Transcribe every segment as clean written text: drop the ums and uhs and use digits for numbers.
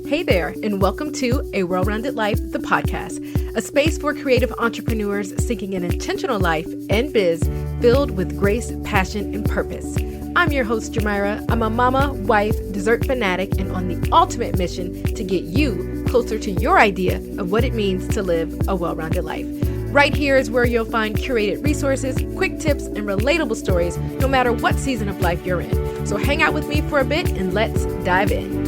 Hey there, and welcome to A Well-Rounded Life, the podcast, a space for creative entrepreneurs seeking an intentional life and biz filled with grace, passion, and purpose. I'm your host, Geomyra. I'm a mama, wife, dessert fanatic, and on the ultimate mission to get you closer to your idea of what it means to live a well-rounded life. Right here is where you'll find curated resources, quick tips, and relatable stories, no matter what season of life you're in. So hang out with me for a bit and let's dive in.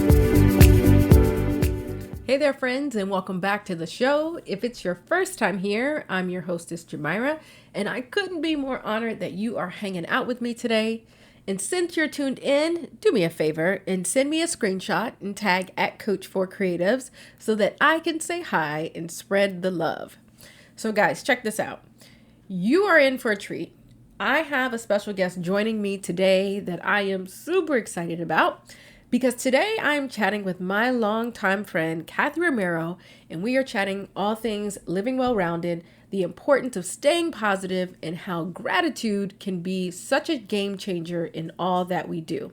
Hey there, friends, and welcome back to the show. If it's your first time here, I'm your hostess, Geomyra, and I couldn't be more honored that you are hanging out with me today. And since you're tuned in, do me a favor and send me a screenshot and tag @Coach4Creatives so that I can say hi and spread the love. So guys, check this out. You are in for a treat. I have a special guest joining me today that I am super excited about because today I'm chatting with my longtime friend, Kathy Romero, and we are chatting all things living well-rounded, the importance of staying positive, and how gratitude can be such a game changer in all that we do.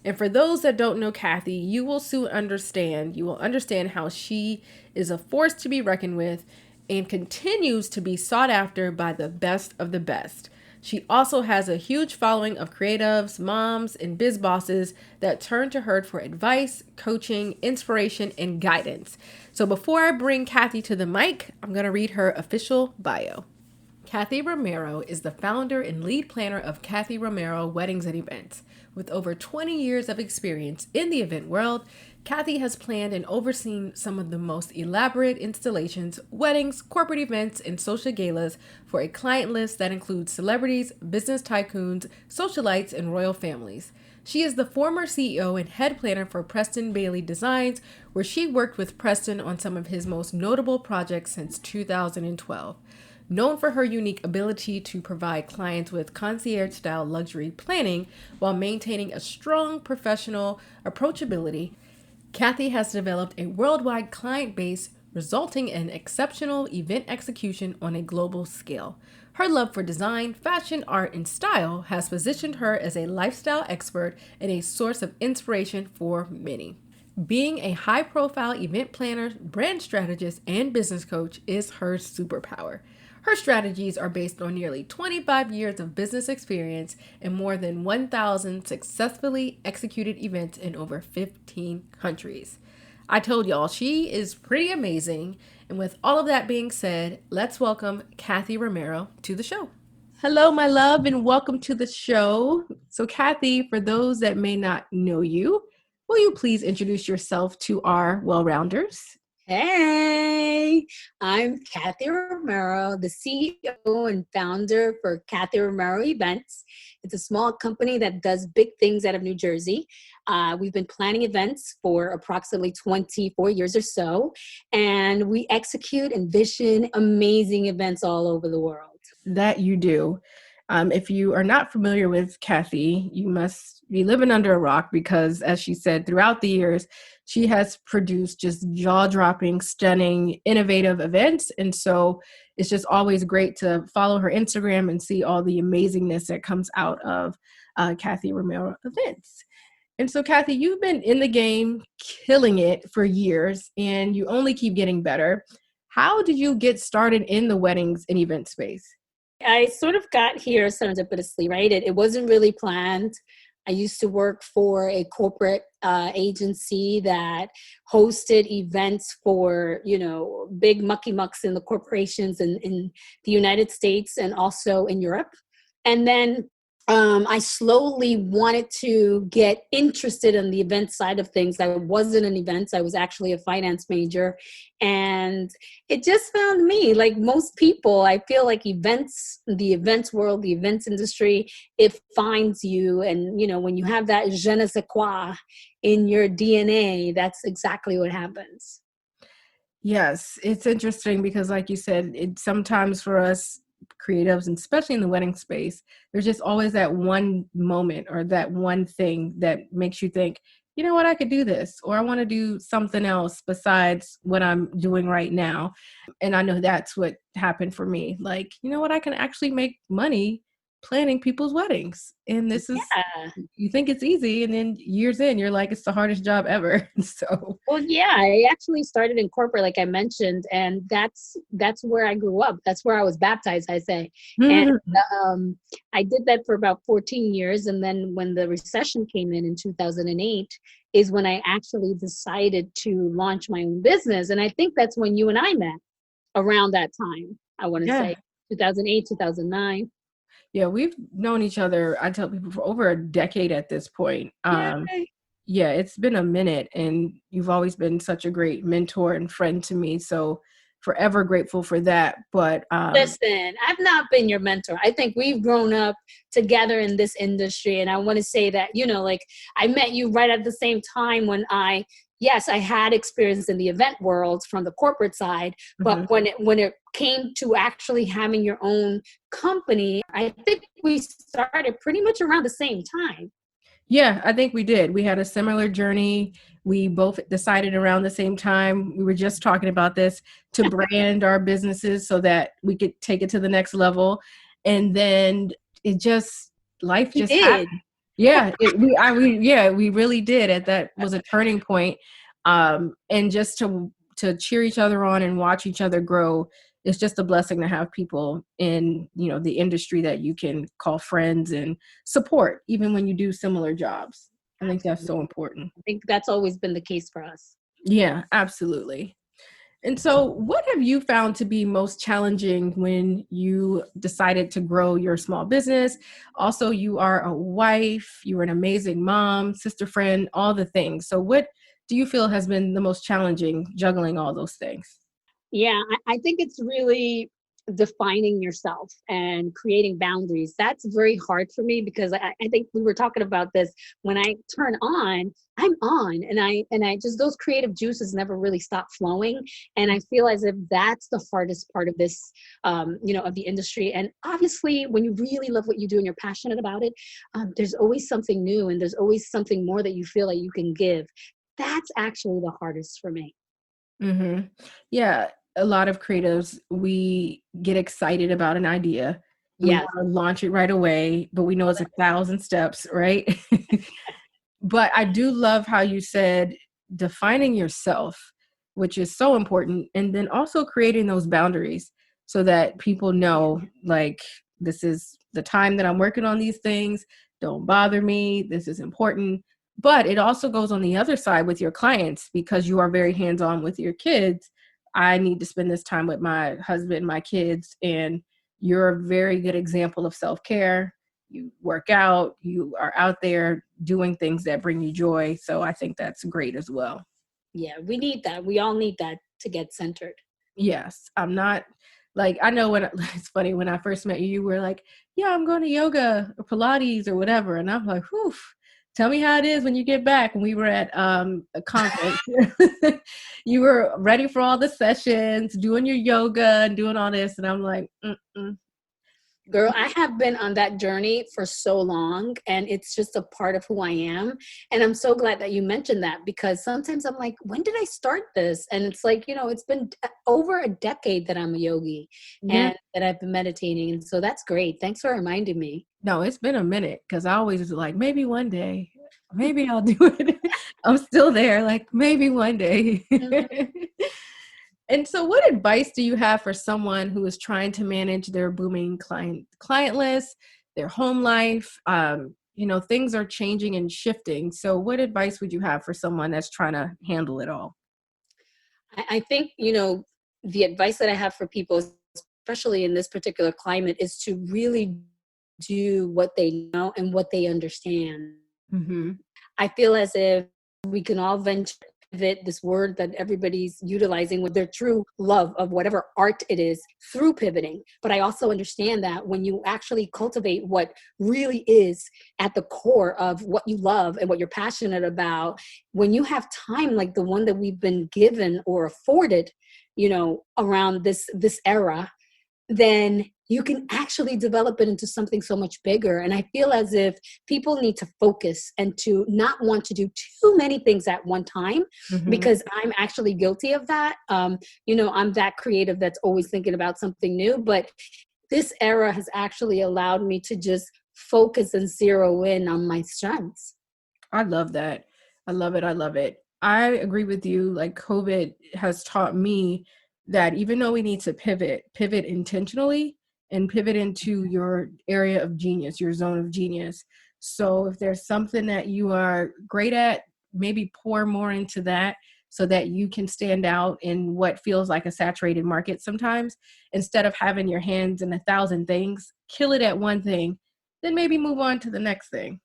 And for those that don't know Kathy, you will soon understand. You will understand how she is a force to be reckoned with and continues to be sought after by the best of the best. She also has a huge following of creatives, moms, and biz bosses that turn to her for advice, coaching, inspiration, and guidance. So before I bring Kathy to the mic, I'm going to read her official bio. Kathy Romero is the founder and lead planner of Kathy Romero Weddings and Events. With over 20 years of experience in the event world, Kathy has planned and overseen some of the most elaborate installations, weddings, corporate events, and social galas for a client list that includes celebrities, business tycoons, socialites, and royal families. She is the former CEO and head planner for Preston Bailey Designs, where she worked with Preston on some of his most notable projects since 2012. Known for her unique ability to provide clients with concierge-style luxury planning while maintaining a strong professional approachability, Kathy has developed a worldwide client base, resulting in exceptional event execution on a global scale. Her love for design, fashion, art, and style has positioned her as a lifestyle expert and a source of inspiration for many. Being a high-profile event planner, brand strategist, and business coach is her superpower. Her strategies are based on nearly 25 years of business experience and more than 1,000 successfully executed events in over 15 countries. I told y'all, she is pretty amazing. And with all of that being said, let's welcome Kathy Romero to the show. Hello, my love, and welcome to the show. So Kathy, for those that may not know you, will you please introduce yourself to our well-rounders? Hey, I'm Kathy Romero, the CEO and founder for Kathy Romero Events. It's a small company that does big things out of New Jersey. We've been planning events for approximately 24 years or so, and we execute and vision amazing events all over the world. That you do. If you are not familiar with Kathy, you must be living under a rock because, as she said, throughout the years, she has produced just jaw-dropping, stunning, innovative events. And so it's just always great to follow her Instagram and see all the amazingness that comes out of Kathy Romero events. And so, Kathy, you've been in the game, killing it for years, and you only keep getting better. How did you get started in the weddings and event space? I sort of got here serendipitously, right? It wasn't really planned. I used to work for a corporate agency that hosted events for, big mucky mucks in the corporations in the United States and also in Europe. And then I slowly wanted to get interested in the event side of things. I wasn't an event. I was actually a finance major. And it just found me. Like most people, I feel like events, the events world, the events industry, it finds you. And, when you have that je ne sais quoi in your DNA, that's exactly what happens. Yes, it's interesting because like you said, it's sometimes for us creatives, and especially in the wedding space, there's just always that one moment or that one thing that makes you think, you know what, I could do this, or I want to do something else besides what I'm doing right now. And I know that's what happened for me. Like, you know what, I can actually make money planning people's weddings. And this is, Yeah. you think it's easy, and then years in, you're like, it's the hardest job ever. So, Well, yeah, I actually started in corporate, like I mentioned, and that's where I grew up. That's where I was baptized, I say. And mhm. um, I did that for about 14 years, and then when the recession came in 2008, is when I actually decided to launch my own business. And I think that's when you and I met around that time. I want to say Yeah. 2008, 2009. Yeah, we've known each other, I tell people, for over a decade at this point. Yay. Yeah, it's been a minute, and you've always been such a great mentor and friend to me. So forever grateful for that. But Listen, I've not been your mentor. I think we've grown up together in this industry. And I want to say that, like I met you right at the same time when yes, I had experience in the event world from the corporate side, but mhm. when it came to actually having your own company, I think we started pretty much around the same time. Yeah, I think we did. We had a similar journey. We both decided around the same time. We were just talking about this, to brand our businesses so that we could take it to the next level. And then it just, life We just did. happened. Yeah, yeah, we really did. That was a turning point. And just to cheer each other on and watch each other grow, it's just a blessing to have people in, the industry that you can call friends and support, even when you do similar jobs. I think that's so Absolutely. important. I think that's always been the case for us. Yeah, absolutely. And so, what have you found to be most challenging when you decided to grow your small business? Also, you are a wife, you're an amazing mom, sister, friend, all the things. So, what do you feel has been the most challenging juggling all those things? Yeah, I think it's really defining yourself and creating boundaries. That's very hard for me because I think we were talking about this. When I turn on, I'm on, and I just, those creative juices never really stop flowing. And I feel as if that's the hardest part of this, of the industry. And obviously, when you really love what you do and you're passionate about it, there's always something new and there's always something more that you feel like you can give. That's actually the hardest for me. hmm Yeah, a lot of creatives, we get excited about an idea. We Yes. want to launch it right away, but we know it's 1,000 steps, right? But I do love how you said defining yourself, which is so important, and then also creating those boundaries so that people know, like, this is the time that I'm working on these things. Don't bother me. This is important. But it also goes on the other side with your clients, because you are very hands on with your kids. I need to spend this time with my husband, my kids, and you're a very good example of self care. You work out, you are out there doing things that bring you joy. So I think that's great as well. Yeah, we need that. We all need that to get centered. Yes, I'm not like, I know when it's funny, when I first met you, you were like, yeah, I'm going to yoga or Pilates or whatever. And I'm like, whew, tell me how it is when you get back. When we were at a conference, you were ready for all the sessions, doing your yoga and doing all this. And I'm like, mm-mm. Girl, I have been on that journey for so long, and it's just a part of who I am. And I'm so glad that you mentioned that, because sometimes I'm like, when did I start this? And it's like, it's been over a decade that I'm a yogi Yeah. and that I've been meditating. And so that's great. Thanks for reminding me. No, it's been a minute, because I always was like, maybe one day, maybe I'll do it. I'm still there, like, maybe one day. Mhm. And so, what advice do you have for someone who is trying to manage their booming client list, their home life? Things are changing and shifting. So, what advice would you have for someone that's trying to handle it all? I think, the advice that I have for people, especially in this particular climate, is to really do what they know and what they understand. hmm I feel as if we can all venture pivot, this word that everybody's utilizing, with their true love of whatever art it is, through pivoting. But I also understand that when you actually cultivate what really is at the core of what you love and what you're passionate about, when you have time like the one that we've been given or afforded, around this era, then you can actually develop it into something so much bigger. And I feel as if people need to focus and to not want to do too many things at one time, hmm because I'm actually guilty of that. I'm that creative that's always thinking about something new, but this era has actually allowed me to just focus and zero in on my strengths. I love that. I love it. I love it. I agree with you. Like COVID has taught me that even though we need to pivot intentionally and pivot into your area of genius, your zone of genius. So if there's something that you are great at, maybe pour more into that so that you can stand out in what feels like a saturated market sometimes. Instead of having your hands in 1,000 things, kill it at one thing, then maybe move on to the next thing.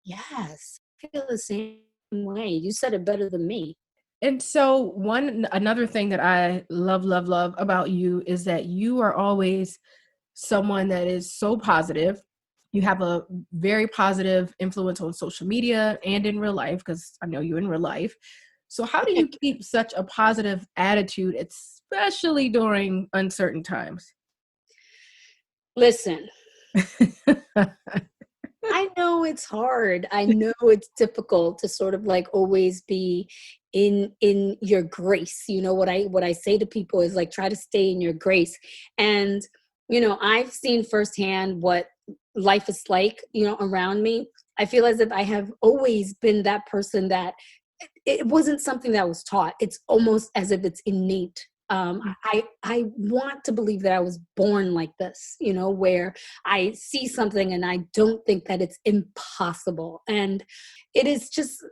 Yes, I feel the same way. You said it better than me. And so another thing that I love about you is that you are always someone that is so positive. You have a very positive influence on social media and in real life, because I know you in real life. So how do you keep such a positive attitude, especially during uncertain times? Listen, I know it's hard. I know it's difficult to sort of like always be in your grace. You know, what I say to people is like, try to stay in your grace. And you know, I've seen firsthand what life is like, you know, around me. I feel as if I have always been that person that it wasn't something that was taught. It's almost as if it's innate. I want to believe that I was born like this, you know, where I see something and I don't think that it's impossible. And it is just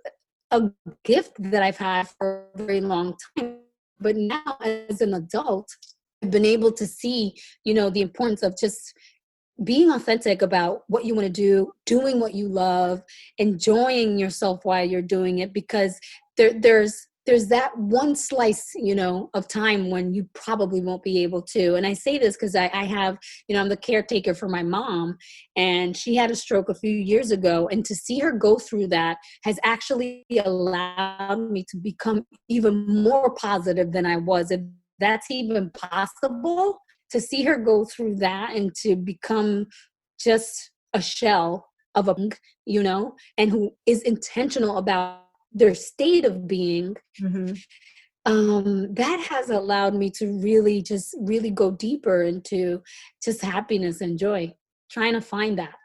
a gift that I've had for a very long time. But now as an adult, I've been able to see, you know, the importance of just being authentic about what you want to do, doing what you love, enjoying yourself while you're doing it, because there's that one slice, you know, of time when you probably won't be able to. And I say this because I have, you know, I'm the caretaker for my mom, and she had a stroke a few years ago. And to see her go through that has actually allowed me to become even more positive than I was. If that's even possible, to see her go through that and to become just a shell of a, you know, and who is intentional about their state of being, Mm-hmm. that has allowed me to really just really go deeper into just happiness and joy, trying to find that.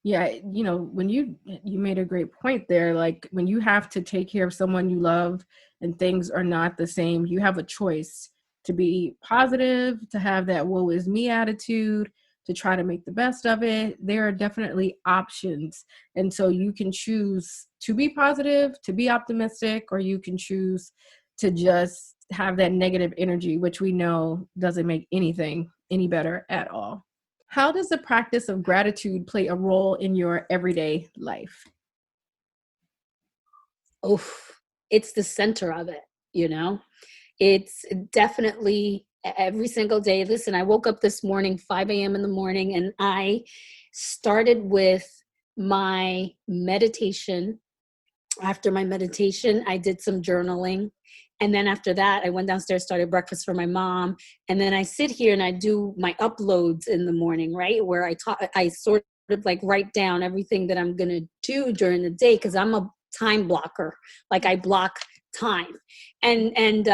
Yeah, you know, when you made a great point there, like when you have to take care of someone you love and things are not the same, you have a choice to be positive, to have that woe is me attitude, to try to make the best of it. There are definitely options. And so you can choose to be positive, to be optimistic, or you can choose to just have that negative energy, which we know doesn't make anything any better at all. How does the practice of gratitude play a role in your everyday life? Oh, it's the center of it, you know. It's definitely every single day. Listen, I woke up this morning, 5 a.m. in the morning, and I started with my meditation. After my meditation, I did some journaling. And then after that, I went downstairs, started breakfast for my mom. And then I sit here and I do my uploads in the morning, right? Where I sort of like write down everything that I'm going to do during the day, because I'm a time blocker. Like I block time. And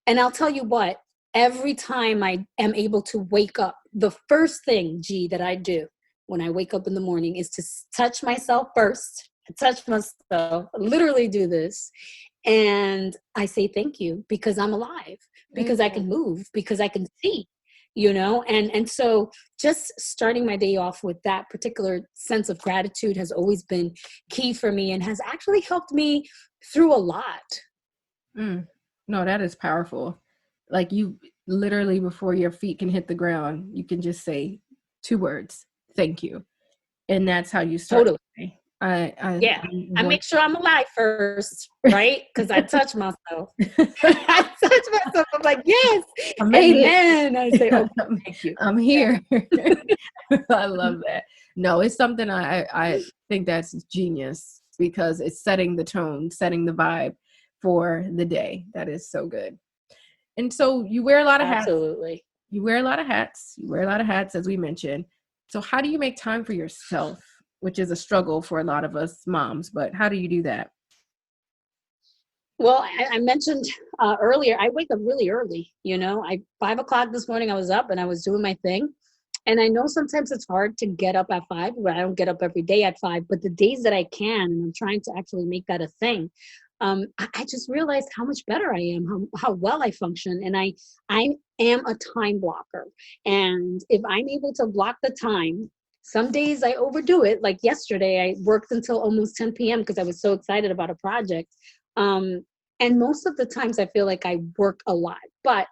I'll tell you what, every time I am able to wake up, the first thing, G, that I do when I wake up in the morning is to touch myself first. I touch myself, literally do this. And I say thank you, because I'm alive, because I can move, because I can see, you know? And so just starting my day off with that particular sense of gratitude has always been key for me and has actually helped me through a lot. Mm. No, that is powerful. Like you literally before your feet can hit the ground, you can just say 2 words, thank you. And that's how you start Totally. the day. I Yeah. I want make sure I'm alive first, right? Because I touch myself. I touch myself. I'm like, yes, I made amen. I say, it. okay, thank you. I'm here. I love that. No, it's something I think that's genius because it's setting the tone, setting the vibe for the day. That is so good. And so you wear a lot of hats. Absolutely. You wear a lot of hats. You wear a lot of hats, as we mentioned. So how do you make time for yourself, which is a struggle for a lot of us moms, but how do you do that? Well, I mentioned earlier, I wake up really early. 5 o'clock this morning, I was up and I was doing my thing. And I know sometimes it's hard to get up at 5, but I don't get up every day at 5. But the days that I can, and I'm trying to actually make that a thing, I just realized how much better I am, how well I function. And I am a time blocker. And if I'm able to block the time, some days I overdo it. Like yesterday, I worked until almost 10 p.m. because I was so excited about a project. And most of the times I feel like I work a lot, but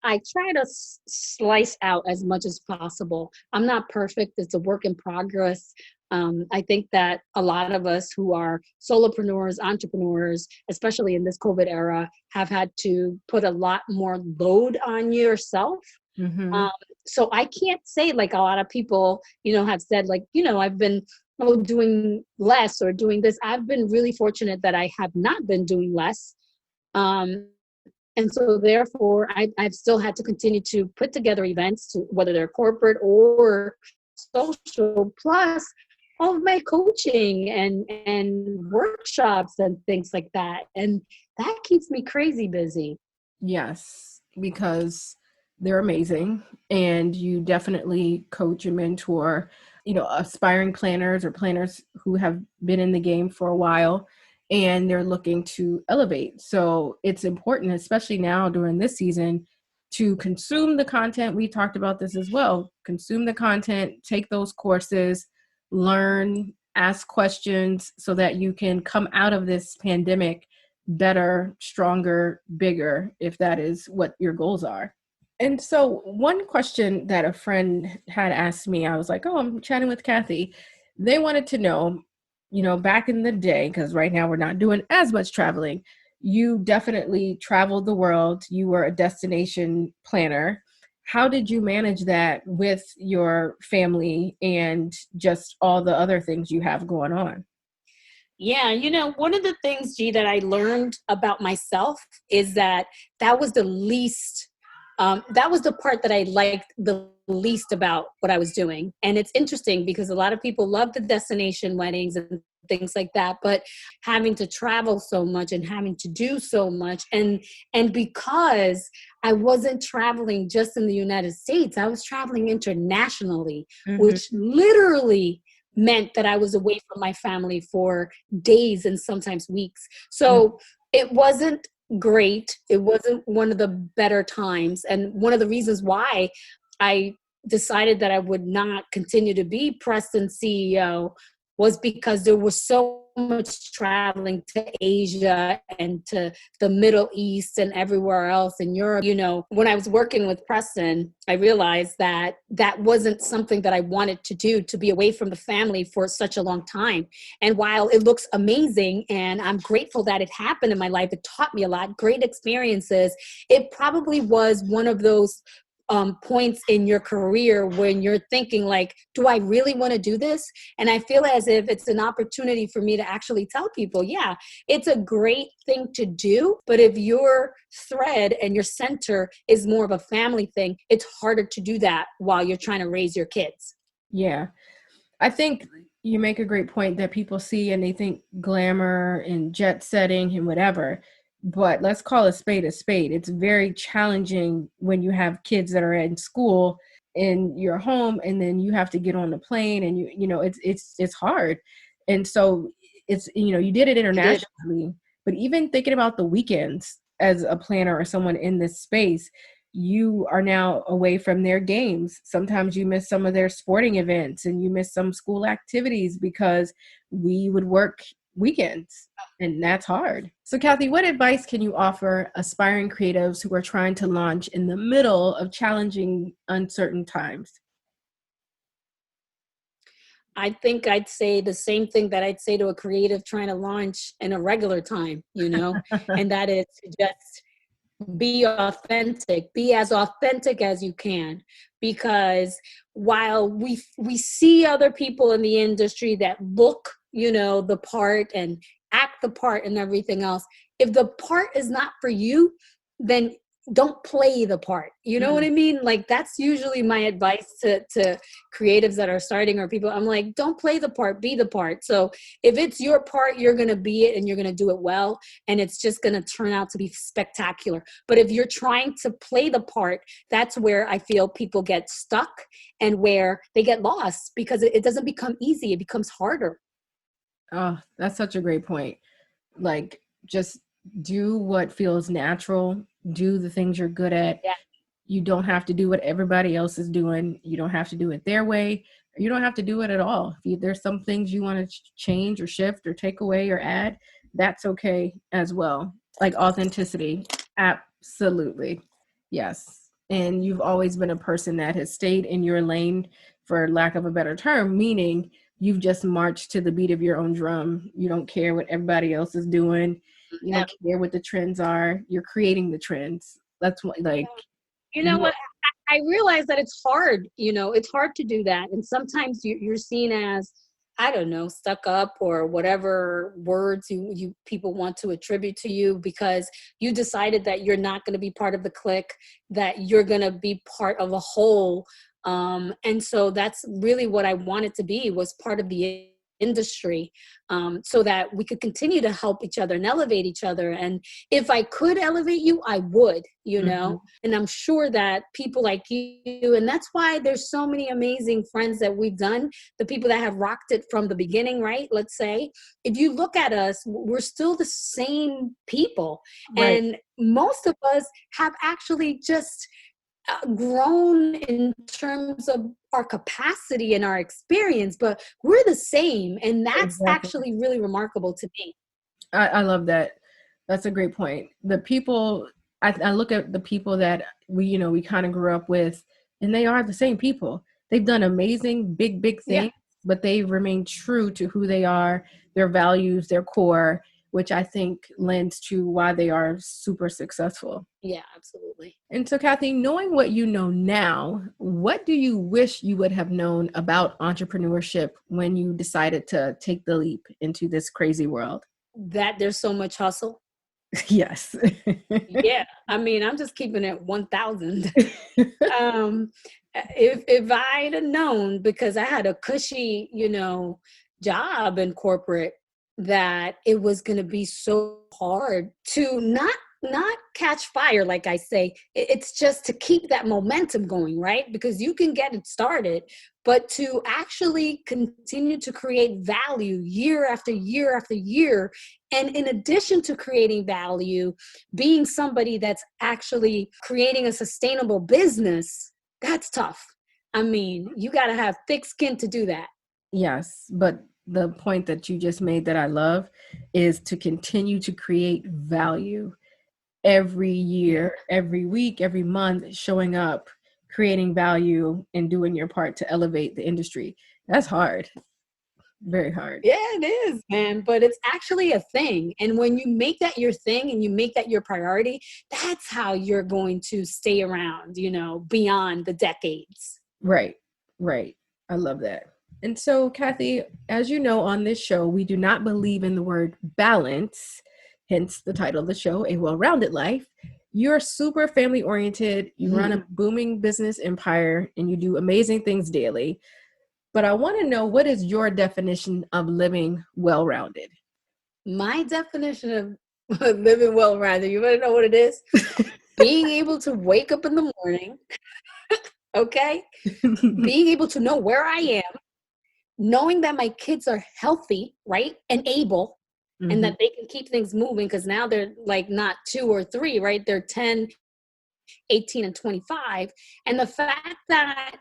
I try to slice out as much as possible. I'm not perfect. It's a work in progress. I think that a lot of us who are solopreneurs, entrepreneurs, especially in this COVID era, have had to put a lot more load on yourself. Mm-hmm. Um, so I can't say, like a lot of people, have said, like, I've been doing less or doing this. I've been really fortunate that I have not been doing less. And so therefore, I've still had to continue to put together events, whether they're corporate or social, plus all of my coaching and workshops and things like that. And that keeps me crazy busy. Yes, because they're amazing, and you definitely coach and mentor, aspiring planners or planners who have been in the game for a while and they're looking to elevate. So it's important, especially now during this season, to consume the content. We talked about this as well. Consume the content, take those courses, learn, ask questions so that you can come out of this pandemic better, stronger, bigger, if that is what your goals are. And so one question that a friend had asked me, I was like, oh, I'm chatting with Kathy. They wanted to know, back in the day, because right now we're not doing as much traveling, you definitely traveled the world. You were a destination planner. How did you manage that with your family and just all the other things you have going on? Yeah, one of the things, G, that I learned about myself is that was the least, that was the part that I liked the least about what I was doing. And it's interesting because a lot of people love the destination weddings and things like that, but having to travel so much and having to do so much, and because I wasn't traveling just in the United States, I was traveling internationally, Mm-hmm. which literally meant that I was away from my family for days and sometimes weeks. So it wasn't great. It wasn't one of the better times. And one of the reasons why I decided that I would not continue to be Preston CEO was because there was so much traveling to Asia and to the Middle East and everywhere else in Europe. When I was working with Preston, I realized that that wasn't something that I wanted to do, to be away from the family for such a long time. And while it looks amazing and I'm grateful that it happened in my life, it taught me a lot, great experiences. It probably was one of those points in your career when you're thinking like, do I really want to do this? And I feel as if it's an opportunity for me to actually tell people, yeah, it's a great thing to do. But if your thread and your center is more of a family thing, it's harder to do that while you're trying to raise your kids. Yeah. I think you make a great point that people see and they think glamour and jet setting and whatever, but let's call a spade a spade. It's very challenging when you have kids that are in school in your home and then you have to get on the plane and it's hard. And so it's, you did it You did. internationally, but even thinking about the weekends as a planner or someone in this space, you are now away from their games. Sometimes you miss some of their sporting events and you miss some school activities because we would work weekends, and that's hard. So Kathy, what advice can you offer aspiring creatives who are trying to launch in the middle of challenging, uncertain times? I think I'd say the same thing that I'd say to a creative trying to launch in a regular time, and that is to just be authentic, be as authentic as you can, because while we see other people in the industry that look the part and act the part and everything else, if the part is not for you, then don't play the part. You know what I mean? Like, that's usually my advice to creatives that are starting or people. I'm like, don't play the part, be the part. So if it's your part, you're going to be it and you're going to do it well. And it's just going to turn out to be spectacular. But if you're trying to play the part, that's where I feel people get stuck and where they get lost, because it doesn't become easy. It becomes harder. Oh, that's such a great point. Like, just do what feels natural, do the things you're good at. Yeah. You don't have to do what everybody else is doing. You don't have to do it their way. You don't have to do it at all. If there's some things you want to change or shift or take away or add, that's okay as well. Like authenticity. Absolutely. Yes. And you've always been a person that has stayed in your lane, for lack of a better term, meaning you've just marched to the beat of your own drum. You don't care what everybody else is doing. You don't care what the trends are. You're creating the trends. That's what, like, you know what? I realize that it's hard, it's hard to do that. And sometimes you're seen as, I don't know, stuck up or whatever words you people want to attribute to you, because you decided that you're not going to be part of the clique, that you're going to be part of a whole. And so that's really what I wanted to be, was part of the industry, so that we could continue to help each other and elevate each other. And if I could elevate you, I would, and I'm sure that people like you, and that's why there's so many amazing friends that we've done, the people that have rocked it from the beginning, right? Let's say, if you look at us, we're still the same people. right. And most of us have actually just grown in terms of our capacity and our experience, but we're the same. And that's Exactly. actually really remarkable to me. I love that. That's a great point. The people, I look at the people that we kind of grew up with, and they are the same people. They've done amazing, big Yeah. things, but they remain true to who they are, their values, their core, which I think lends to why they are super successful. Yeah, absolutely. And so, Kathy, knowing what you know now, what do you wish you would have known about entrepreneurship when you decided to take the leap into this crazy world? That there's so much hustle. Yes. Yeah. I mean, I'm just keeping it 1,000. If I'd have known, because I had a cushy, job in corporate, that it was going to be so hard to not catch fire, like I say. It's just to keep that momentum going, right? Because you can get it started, but to actually continue to create value year after year after year, and in addition to creating value, being somebody that's actually creating a sustainable business, that's tough. I mean, you got to have thick skin to do that. Yes, but the point that you just made that I love is to continue to create value every year, every week, every month, showing up, creating value, and doing your part to elevate the industry. That's hard. Very hard. Yeah, it is, man. But it's actually a thing. And when you make that your thing and you make that your priority, that's how you're going to stay around, beyond the decades. Right. Right. I love that. And so, Kathy, as you know, on this show, we do not believe in the word balance, hence the title of the show, A Well-Rounded Life. You're super family oriented. You run a booming business empire and you do amazing things daily. But I want to know, what is your definition of living well-rounded? My definition of living well-rounded, you want to know what it is? Being able to wake up in the morning, okay? Being able to know where I am, knowing that my kids are healthy, right? And able, and that they can keep things moving, because now they're like not 2 or 3, right? They're 10, 18, and 25. And the fact that,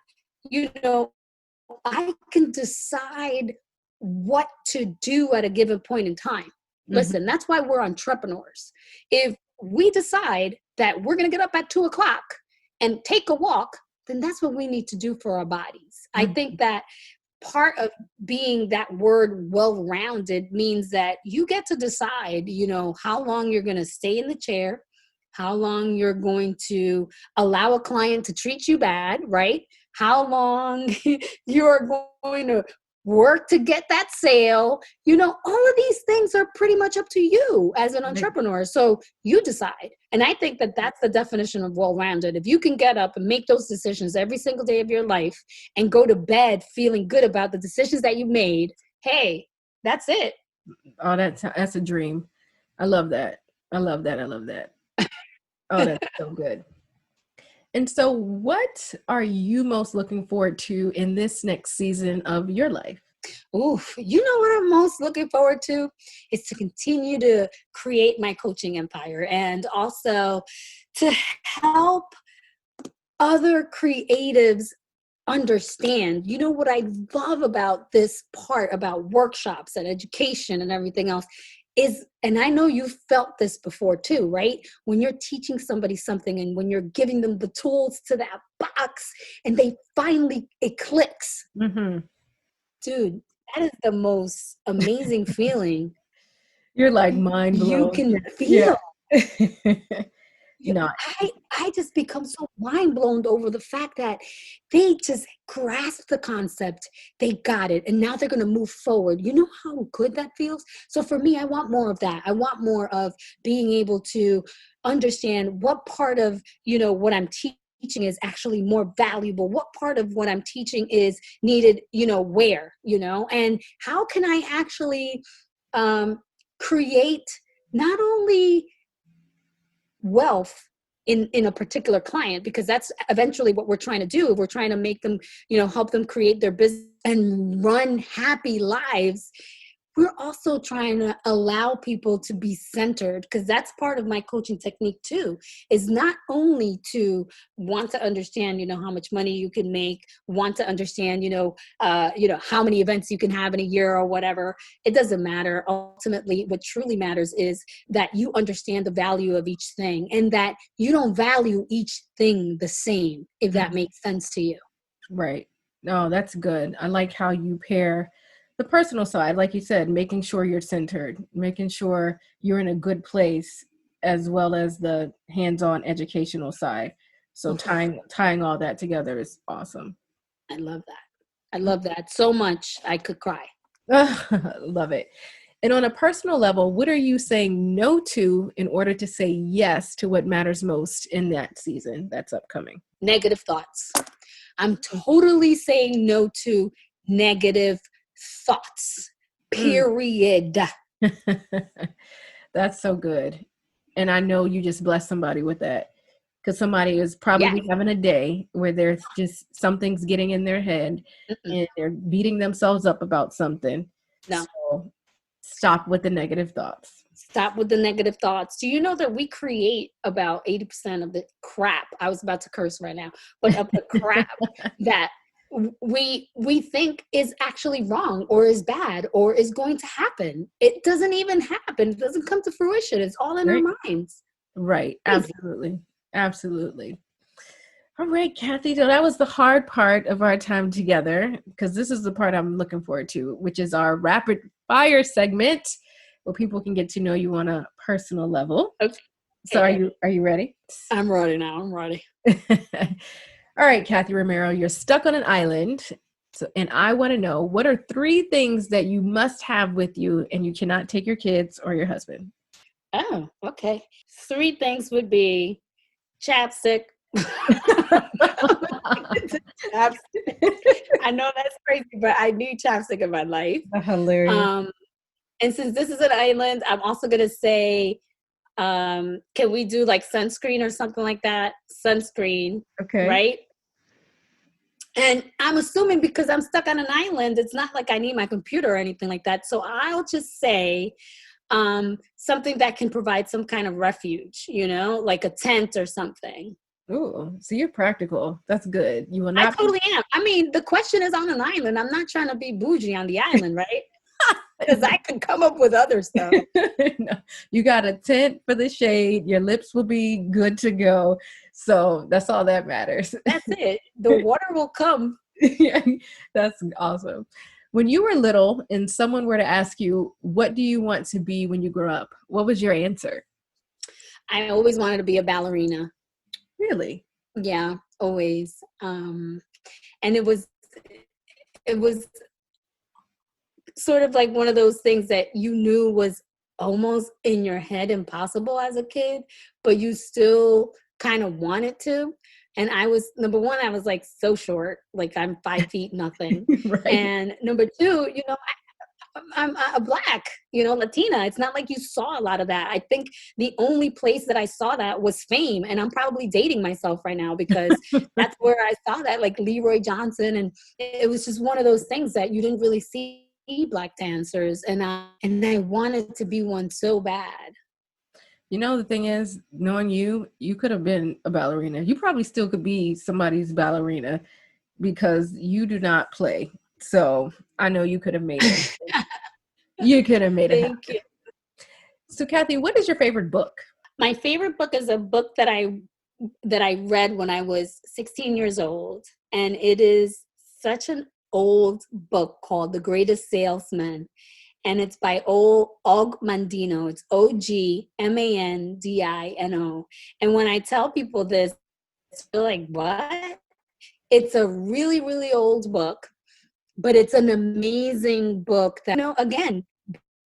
I can decide what to do at a given point in time. Listen, that's why we're entrepreneurs. If we decide that we're going to get up at 2:00 and take a walk, then that's what we need to do for our bodies. I think that part of being that word well-rounded means that you get to decide, how long you're going to stay in the chair, how long you're going to allow a client to treat you bad, right? How long you're going to work to get that sale. All of these things are pretty much up to you as an entrepreneur. So you decide. And I think that that's the definition of well-rounded. If you can get up and make those decisions every single day of your life and go to bed feeling good about the decisions that you made, hey, that's it. Oh, that's a dream. I love that. I love that. I love that. Oh, that's so good. And so what are you most looking forward to in this next season of your life? Oof, what I'm most looking forward to is to continue to create my coaching empire and also to help other creatives understand. What I love about this part about workshops and education and everything else is, and I know you've felt this before too, right? When you're teaching somebody something and when you're giving them the tools to that box and it clicks. Mm-hmm. Dude, that is the most amazing feeling. You're like mind blown. You can feel. Yeah. No. I just become so mind blown over the fact that they just grasped the concept, they got it, and now they're going to move forward. You know how good that feels? So for me, I want more of that. I want more of being able to understand what part of, what I'm teaching is actually more valuable. What part of what I'm teaching is needed, where, and how can I actually create not only wealth in a particular client, because that's eventually what we're trying to do. We're trying to make them, help them create their business and run happy lives. We're also trying to allow people to be centered, because that's part of my coaching technique too, is not only to want to understand, how much money you can make, want to understand, how many events you can have in a year or whatever. It doesn't matter. Ultimately, what truly matters is that you understand the value of each thing and that you don't value each thing the same, if that makes sense to you. Right. No, that's good. I like how you pair the personal side, like you said, making sure you're centered, making sure you're in a good place, as well as the hands-on educational side. So tying all that together is awesome. I love that. I love that so much. I could cry. Love it. And on a personal level, what are you saying no to in order to say yes to what matters most in that season that's upcoming? Negative thoughts. I'm totally saying no to negative thoughts, period. That's so good. And I know you just blessed somebody with that, because somebody is probably having a day where there's just something's getting in their head and they're beating themselves up about something. No. So stop with the negative thoughts. Stop with the negative thoughts. Do you know that we create about 80% of the crap? I was about to curse right now, but of the crap that we think is actually wrong or is bad or is going to happen. It doesn't even happen. It doesn't come to fruition. It's all in our minds. Right. Absolutely. Absolutely. All right, Kathy. So that was the hard part of our time together, because this is the part I'm looking forward to, which is our rapid fire segment where people can get to know you on a personal level. Okay. So are you ready? I'm ready now. I'm ready. All right, Kathy Romero, you're stuck on an island. And I want to know, what are 3 things that you must have with you and you cannot take your kids or your husband? Oh, okay. 3 things would be chapstick. I know that's crazy, but I need chapstick in my life. Hilarious. And since this is an island, I'm also going to say, can we do like sunscreen or something like that? Sunscreen. Okay. Right? And I'm assuming because I'm stuck on an island, it's not like I need my computer or anything like that. So I'll just say something that can provide some kind of refuge, like a tent or something. Oh, so you're practical. That's good. You will not. I totally am. I mean, the question is on an island. I'm not trying to be bougie on the island, right? Because I can come up with other stuff. No, you got a tent for the shade. Your lips will be good to go. So that's all that matters. That's it. The water will come. Yeah, that's awesome. When you were little and someone were to ask you, what do you want to be when you grow up? What was your answer? I always wanted to be a ballerina. Really? Yeah, always. And it was sort of like one of those things that you knew was almost in your head impossible as a kid, but you still kind of wanted to. And I was, number one, I was like so short, like I'm 5 feet nothing. Right. And number two, I'm a black, Latina. It's not like you saw a lot of that. I think the only place that I saw that was Fame. And I'm probably dating myself right now because that's where I saw that, like Leroy Johnson. And it was just one of those things that you didn't really see black dancers. And I wanted to be one so bad. The thing is, knowing you could have been a ballerina. You probably still could be somebody's ballerina because you do not play. So I know you could have made it. You could have made it happen. Thank you. So Kathy, what is your favorite book? My favorite book is a book that I read when I was 16 years old. And it is such an old book called The Greatest Salesman. And it's by Og Mandino. It's Ogmandino. And when I tell people this, they're like, what? It's a really, really old book, but it's an amazing book that, again,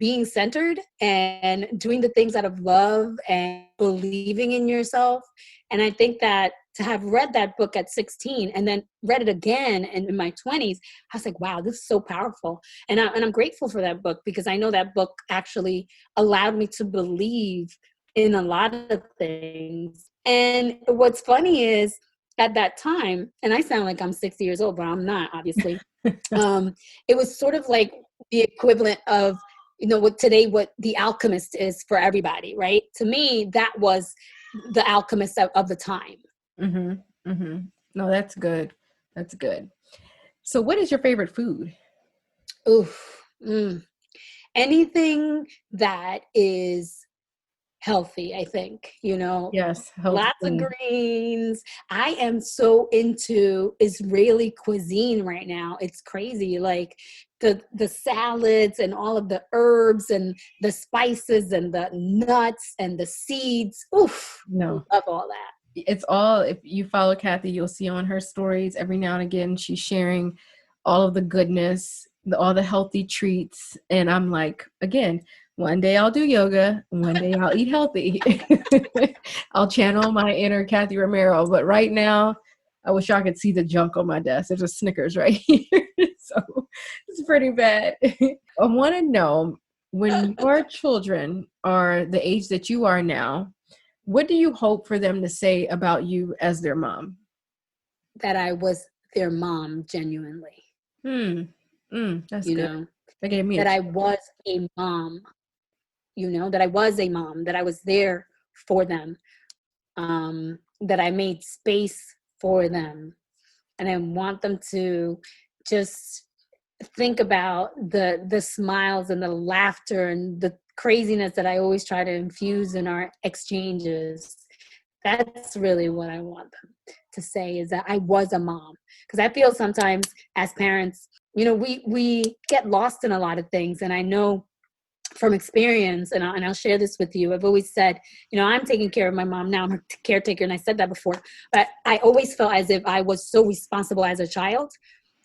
being centered and doing the things out of love and believing in yourself. And I think that to have read that book at 16 and then read it again in my 20s, I was like, wow, this is so powerful. And I'm grateful for that book because I know that book actually allowed me to believe in a lot of things. And what's funny is at that time, and I sound like I'm 60 years old, but I'm not, obviously. It was sort of like the equivalent of, what The Alchemist is for everybody, right? To me, that was The Alchemist of the time. Mm-hmm. Mm-hmm. No, that's good. That's good. So what is your favorite food? Oof. Anything that is healthy, I think, Yes, healthy lots of food. greens. I am so into Israeli cuisine right now. It's crazy. Like the salads and all of the herbs and the spices and the nuts and the seeds. Oof. No. I love all that. It's all, if you follow Kathy, you'll see on her stories every now and again, she's sharing all of the goodness, all the healthy treats. And I'm like, again, one day I'll do yoga, one day I'll eat healthy. I'll channel my inner Kathy Romero. But right now, I wish I could see the junk on my desk. There's a Snickers right here. So it's pretty bad. I want to know, when your children are the age that you are now, what do you hope for them to say about you as their mom? That I was their mom genuinely. That's good. That gave me that I was a mom, that I was a mom, that I was there for them, that I made space for them. And I want them to just think about the smiles and the laughter and the craziness that I always try to infuse in our exchanges. That's really what I want them to say, is that I was a mom. Because I feel sometimes as parents, we get lost in a lot of things. And I know from experience, and I'll share this with you, I've always said, I'm taking care of my mom now. I'm her caretaker, and I said that before. But I always felt as if I was so responsible as a child,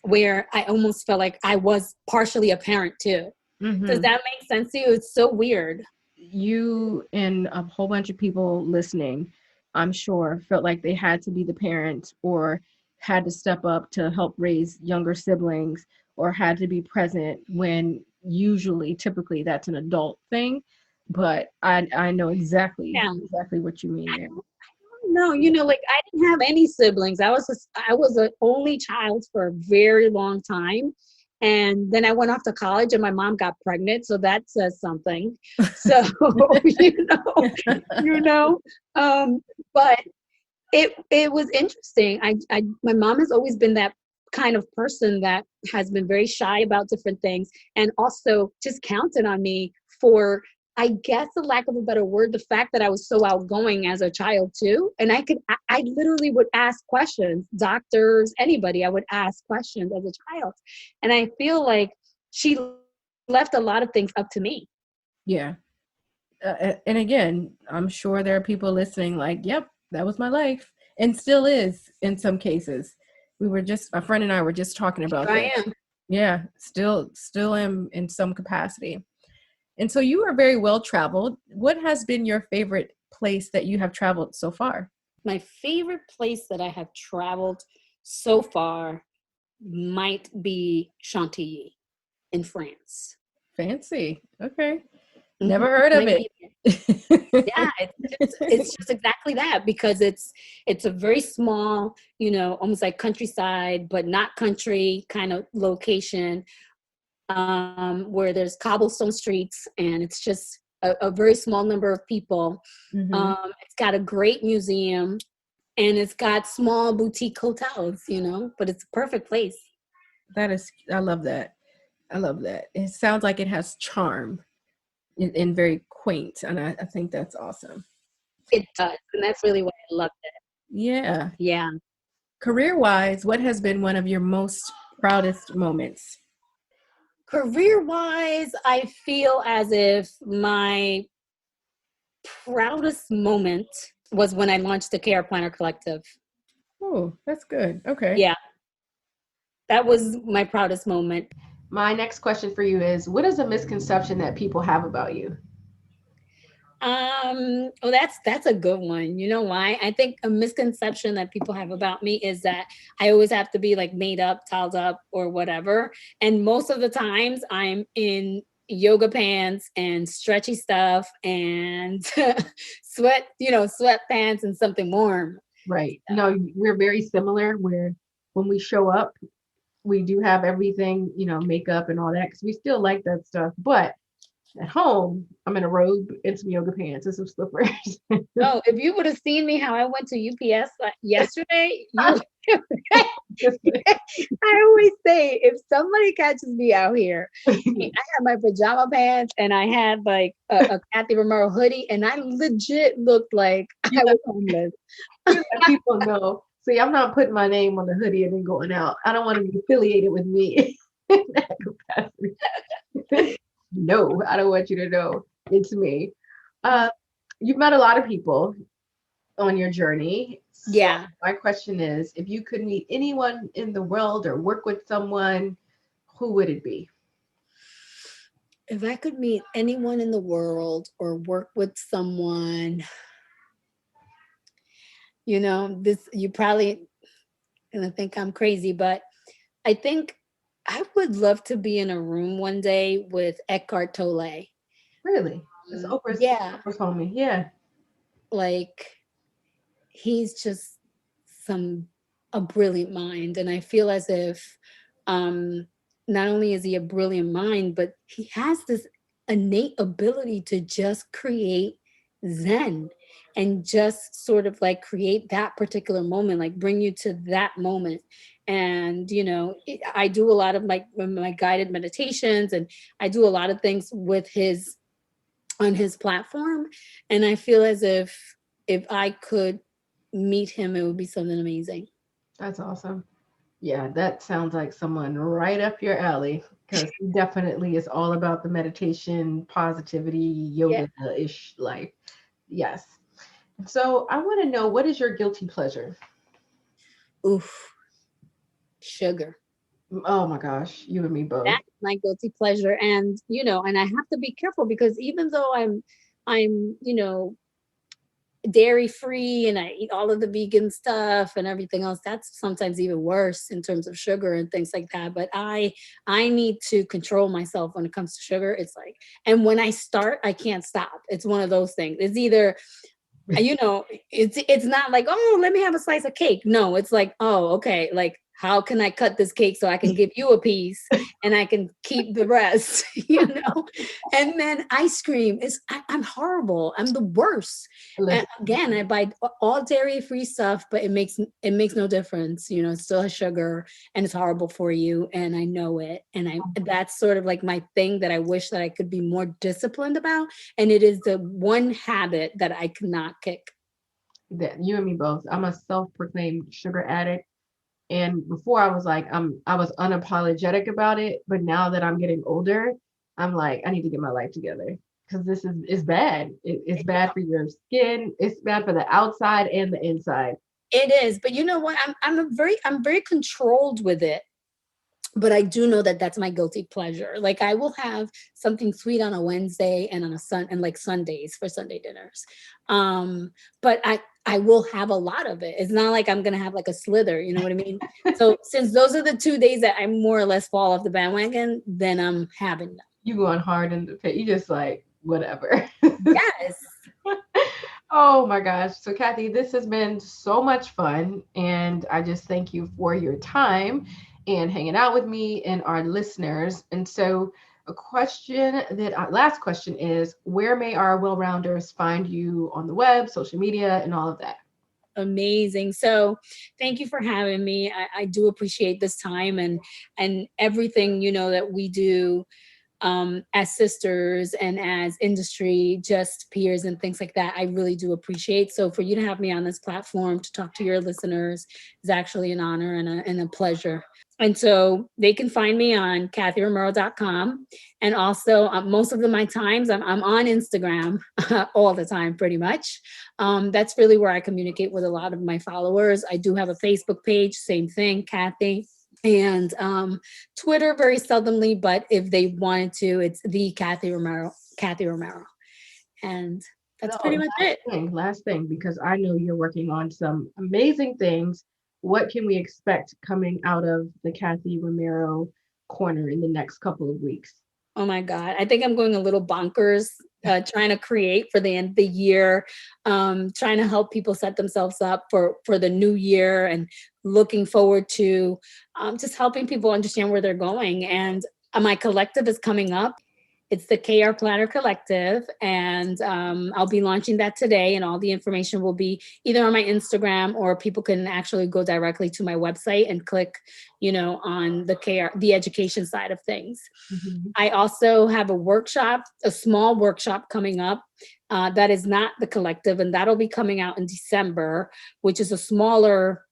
where I almost felt like I was partially a parent too. Mm-hmm. Does that make sense to you? It's so weird. You and a whole bunch of people listening, I'm sure, felt like they had to be the parent or had to step up to help raise younger siblings or had to be present when typically that's an adult thing. But I know exactly what you mean there. No, like I didn't have any siblings. I was an only child for a very long time. And then I went off to college and my mom got pregnant. So that says something. So, but it was interesting. My mom has always been that kind of person that has been very shy about different things and also just counted on me for, I guess, the lack of a better word, the fact that I was so outgoing as a child too. And I literally would ask questions, doctors, anybody, I would ask questions as a child. And I feel like she left a lot of things up to me. Yeah. And again, I'm sure there are people listening like, yep, that was my life, and still is in some cases. A friend and I were just talking about that. Yeah, still am in some capacity. And so you are very well traveled. What has been your favorite place that you have traveled so far? My favorite place that I have traveled so far might be Chantilly in France. Fancy. Okay. Mhm. Never heard of Might it. be, yeah, it's just exactly that, because it's a very small, almost like countryside, but not country kind of location, where there's cobblestone streets, and it's just a very small number of people. Hmm. It's got a great museum, and it's got small boutique hotels, but it's a perfect place. I love that. I love that. It sounds like it has charm and very quaint. And I think that's awesome. It does, and that's really why I love it. Yeah. Yeah. Career wise, what has been one of your most proudest moments? Career wise, I feel as if my proudest moment was when I launched the KR Planner Collective. Oh, that's good. Okay. Yeah, that was my proudest moment. My next question for you is, what is a misconception that people have about you? Well, that's a good one. You know why? I think a misconception that people have about me is that I always have to be like made up, toweled up, or whatever. And most of the times I'm in yoga pants and stretchy stuff and sweatpants and something warm. Right. No, we're very similar where when we show up, we do have everything, makeup and all that, because we still like that stuff. But at home, I'm in a robe and some yoga pants and some slippers. Oh, if you would have seen me how I went to UPS yesterday, you I always say, if somebody catches me out here, I had my pajama pants and I had like a Kathy Romero hoodie, and I legit looked like You I let, was homeless. you let people know. See, I'm not putting my name on the hoodie and then going out. I don't want to be affiliated with me in that capacity. No, I don't want you to know it's me. Uh, you've met a lot of people on your journey. So Yeah. my question is, if you could meet anyone in the world or work with someone, who would it be? If I could meet anyone in the world or work with someone, this, you probably gonna think I'm crazy, but I think I would love to be in a room one day with Eckhart Tolle. Really? It's Yeah, Oprah's homie. Yeah. like he's just a brilliant mind, and I feel as if um not only is he a brilliant mind, but he has this innate ability to just create zen, and just sort of like create that particular moment, like bring you to that moment. And I do a lot of my guided meditations, and I do a lot of things with his on his platform, and I feel as if I could meet him, it would be something amazing. That's awesome. Yeah, that sounds like someone right up your alley, because he definitely is all about the meditation, positivity, Yeah. yoga-ish life. Yes. So I want to know, what is your guilty pleasure? Oof, sugar. Oh my gosh, you and me both. That's my guilty pleasure. And and I have to be careful, because even though I'm dairy free and I eat all of the vegan stuff and everything else, that's sometimes even worse in terms of sugar and things like that. But I need to control myself when it comes to sugar. It's like, and when I start, I can't stop. It's one of those things. It's either it's not like, oh, let me have a slice of cake. No, it's like, oh, okay, like how can I cut this cake so I can give you a piece and I can keep the rest, And then ice cream I'm horrible. I'm the worst. And Listen, again, I buy all dairy free stuff, but it makes no difference. It still has sugar, and it's horrible for you. And I know it. And that's sort of like my thing that I wish that I could be more disciplined about. And it is the one habit that I cannot kick. that you and me both. I'm a self-proclaimed sugar addict. And before I was like, I was unapologetic about it. But now that I'm getting older, I'm like, I need to get my life together, because this is bad. It's bad for your skin. It's bad for the outside and the inside. It is, but you know what? I'm very controlled with it. But I do know that that's my guilty pleasure. Like I will have something sweet on a Wednesday and on a and like Sundays for Sunday dinners. But I will have a lot of it. It's not like I'm gonna have like a slither, you know what I mean? So since those are the 2 days that I more or less fall off the bandwagon, then I'm having them. You going hard in the pit. You just like whatever. Yes. Oh my gosh. So Kathy, this has been so much fun. And I just thank you for your time and hanging out with me and our listeners. And so last question is, where may our well-rounders find you on the web, social media, and all of that? Amazing. So thank you for having me. I do appreciate this time and everything, that we do as sisters and as industry, just peers and things like that. I really do appreciate. So for you to have me on this platform to talk to your listeners is actually an honor and a pleasure. And so they can find me on kathyromero.com. And also most of my times I'm on Instagram all the time, pretty much. That's really where I communicate with a lot of my followers. I do have a Facebook page, same thing, Kathy. And Twitter very seldomly, but if they wanted to, it's the Kathy Romero. And that's pretty much it. Last thing, because I know you're working on some amazing things. What can we expect coming out of the Kathy Romero corner in the next couple of weeks? Oh my God. I think I'm going a little bonkers, trying to create for the end of the year, trying to help people set themselves up for the new year and looking forward to just helping people understand where they're going. And my collective is coming up. It's the KR Planner Collective, and I'll be launching that today, and all the information will be either on my Instagram or people can actually go directly to my website and click, on the education side of things. Mm-hmm. I also have a small workshop coming up that is not the collective, and that'll be coming out in December, which is a smaller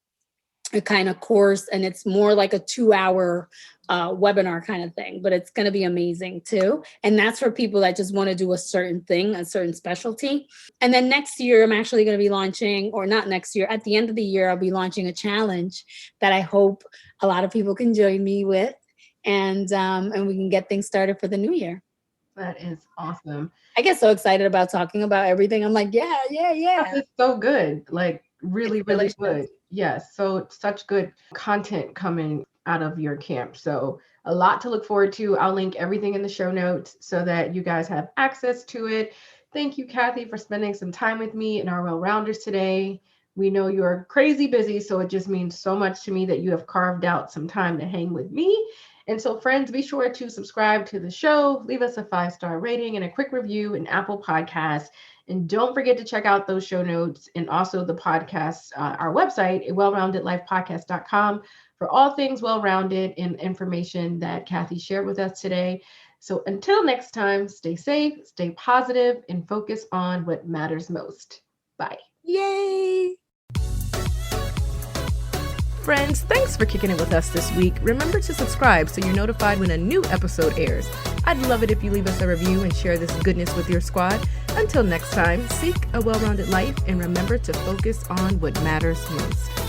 kind of course, and it's more like a 2-hour webinar kind of thing, but it's going to be amazing too. And that's for people that just want to do a certain thing, a certain specialty. And then next year, I'm actually going to be launching, or not next year, at the end of the year, I'll be launching a challenge that I hope a lot of people can join me with, and we can get things started for the new year. That is awesome. I get so excited about talking about everything. I'm like, yeah. It's so good. Like really, really good. Yes. So such good content coming out of your camp. So a lot to look forward to. I'll link everything in the show notes so that you guys have access to it. Thank you, Kathy, for spending some time with me and our well-rounders today. We know you're crazy busy, so it just means so much to me that you have carved out some time to hang with me. And so friends, be sure to subscribe to the show, leave us a 5-star rating and a quick review in Apple Podcasts. And don't forget to check out those show notes and also the podcast, our website, wellroundedlifepodcast.com, for all things well-rounded and information that Kathy shared with us today. So until next time, stay safe, stay positive, and focus on what matters most. Bye. Yay! Friends, thanks for kicking it with us this week. Remember to subscribe so you're notified when a new episode airs. I'd love it if you leave us a review and share this goodness with your squad. Until next time, seek a well-rounded life and remember to focus on what matters most.